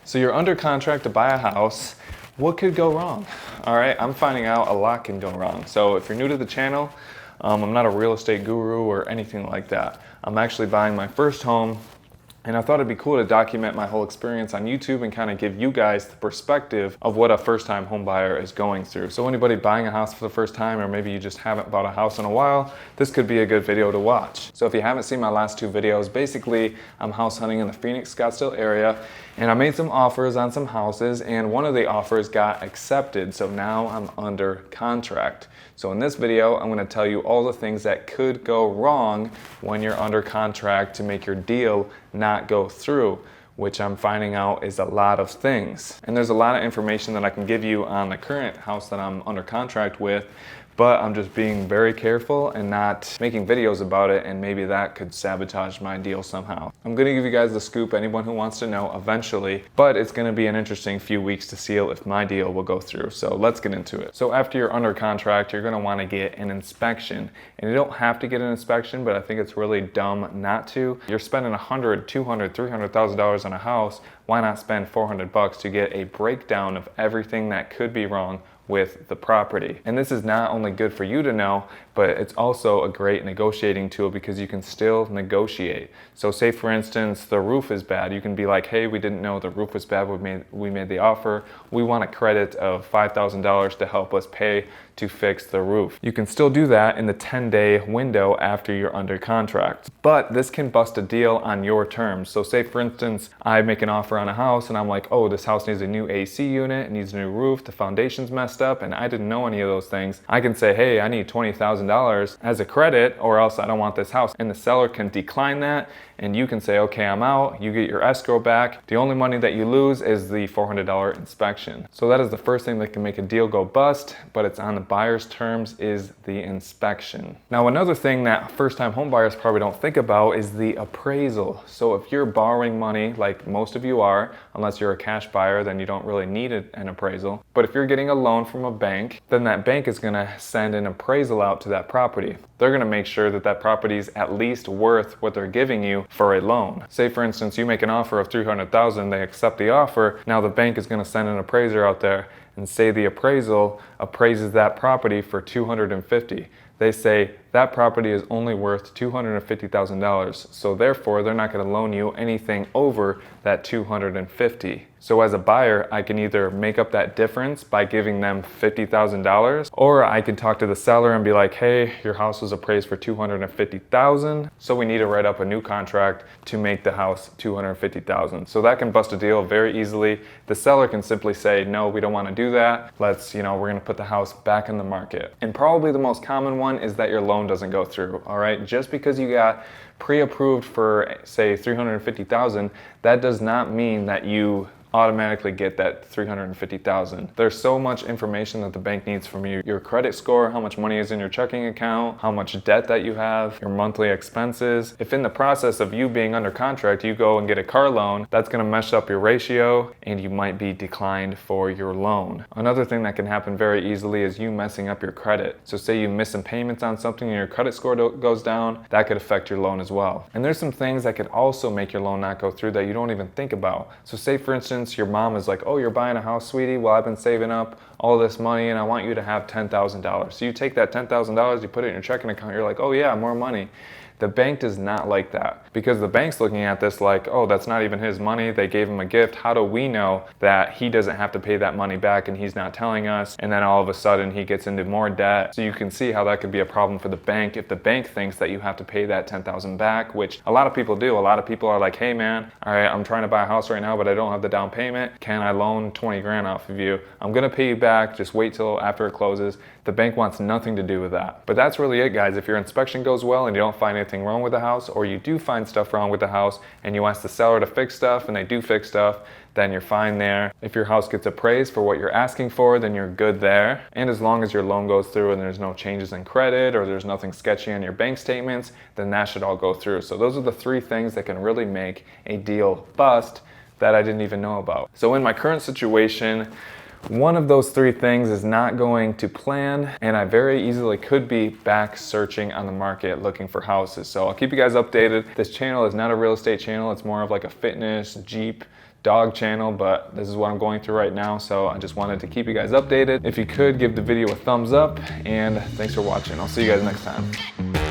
So you're under contract to buy a house. What could go wrong? All right, I'm finding out a lot can go wrong. So if you're new to the channel, I'm not a real estate guru or anything like that. I'm actually buying my first home, and I thought it'd be cool to document my whole experience on YouTube and kind of give you guys the perspective of what a first-time home buyer is going through. So anybody buying a house for the first time, or maybe you just haven't bought a house in a while, this could be a good video to watch. So if you haven't seen my last two videos, basically I'm house hunting in the Phoenix, Scottsdale area, and I made some offers on some houses, and one of the offers got accepted. So now I'm under contract. So in this video, I'm gonna tell you all the things that could go wrong when you're under contract to make your deal not go through, which I'm finding out is a lot of things. And there's a lot of information that I can give you on the current house that I'm under contract with, but I'm just being very careful and not making videos about it, and maybe that could sabotage my deal somehow. I'm gonna give you guys the scoop, anyone who wants to know eventually, but it's gonna be an interesting few weeks to see if my deal will go through. So let's get into it. So after you're under contract, you're gonna wanna get an inspection. And you don't have to get an inspection, but I think it's really dumb not to. You're spending $100, $200, $300,000 on a house. Why not spend $400 to get a breakdown of everything that could be wrong with the property? And this is not only good for you to know, but it's also a great negotiating tool because you can still negotiate. So say for instance, the roof is bad. You can be like, hey, we didn't know the roof was bad. We made the offer. We want a credit of $5,000 to help us pay to fix the roof. You can still do that in the 10-day window after you're under contract. But this can bust a deal on your terms. So say for instance, I make an offer on a house and I'm like, oh, this house needs a new AC unit, it needs a new roof, the foundation's messed up, and I didn't know any of those things. I can say, hey, I need $20,000 as a credit, or else I don't want this house. And the seller can decline that, and you can say, okay, I'm out. You get your escrow back. The only money that you lose is the $400 inspection. So that is the first thing that can make a deal go bust, but it's on the buyer's terms, is the inspection. Now, another thing that first-time home buyers probably don't think about is the appraisal. So if you're borrowing money, like most of you are, unless you're a cash buyer, then you don't really need an appraisal. But if you're getting a loan from a bank, then that bank is gonna send an appraisal out to that property. They're gonna make sure that that property is at least worth what they're giving you for a loan. Say for instance, you make an offer of $300,000, they accept the offer. Now the bank is gonna send an appraiser out there and say the appraisal appraises that property for $250,000. They say that property is only worth $250,000. So therefore, they're not gonna loan you anything over that $250,000. So as a buyer, I can either make up that difference by giving them $50,000, or I can talk to the seller and be like, hey, your house was appraised for $250,000, so we need to write up a new contract to make the house $250,000. So that can bust a deal very easily. The seller can simply say, no, we don't wanna do that. We're gonna put the house back in the market. And probably the most common one is that your loan doesn't go through, all right? Just because you got pre-approved for, say, $350,000, that does not mean that you automatically get that $350,000. There's so much information that the bank needs from you. Your credit score, how much money is in your checking account, how much debt that you have, your monthly expenses. If in the process of you being under contract, you go and get a car loan, that's gonna mess up your ratio and you might be declined for your loan. Another thing that can happen very easily is you messing up your credit. So say you miss some payments on something and your credit score goes down, that could affect your loan as well. And there's some things that could also make your loan not go through that you don't even think about. So say for instance, your mom is like, oh, you're buying a house, sweetie? Well, I've been saving up all this money and I want you to have $10,000. So you take that $10,000, you put it in your checking account, you're like, oh yeah, more money. The bank does not like that, because the bank's looking at this like, oh, that's not even his money. They gave him a gift. How do we know that he doesn't have to pay that money back and he's not telling us? And then all of a sudden he gets into more debt. So you can see how that could be a problem for the bank if the bank thinks that you have to pay that $10,000 back, which a lot of people do. A lot of people are like, hey man, all right, I'm trying to buy a house right now, but I don't have the down payment. Can I loan 20 grand off of you? I'm gonna pay you back. Just wait till after it closes. The bank wants nothing to do with that. But that's really it, guys. If your inspection goes well and you don't find anything wrong with the house, or you do find stuff wrong with the house and you ask the seller to fix stuff and they do fix stuff, then you're fine there. If your house gets appraised for what you're asking for, then you're good there. And as long as your loan goes through and there's no changes in credit or there's nothing sketchy on your bank statements, then that should all go through. So those are the three things that can really make a deal bust that I didn't even know about. So in my current situation, one of those three things is not going to plan, and I very easily could be back searching on the market looking for houses. So I'll keep you guys updated. This channel is not a real estate channel. It's more of like a fitness, Jeep dog channel, but this is what I'm going through right now, so I just wanted to keep you guys updated. If you could, give the video a thumbs up, and thanks for watching. I'll see you guys next time.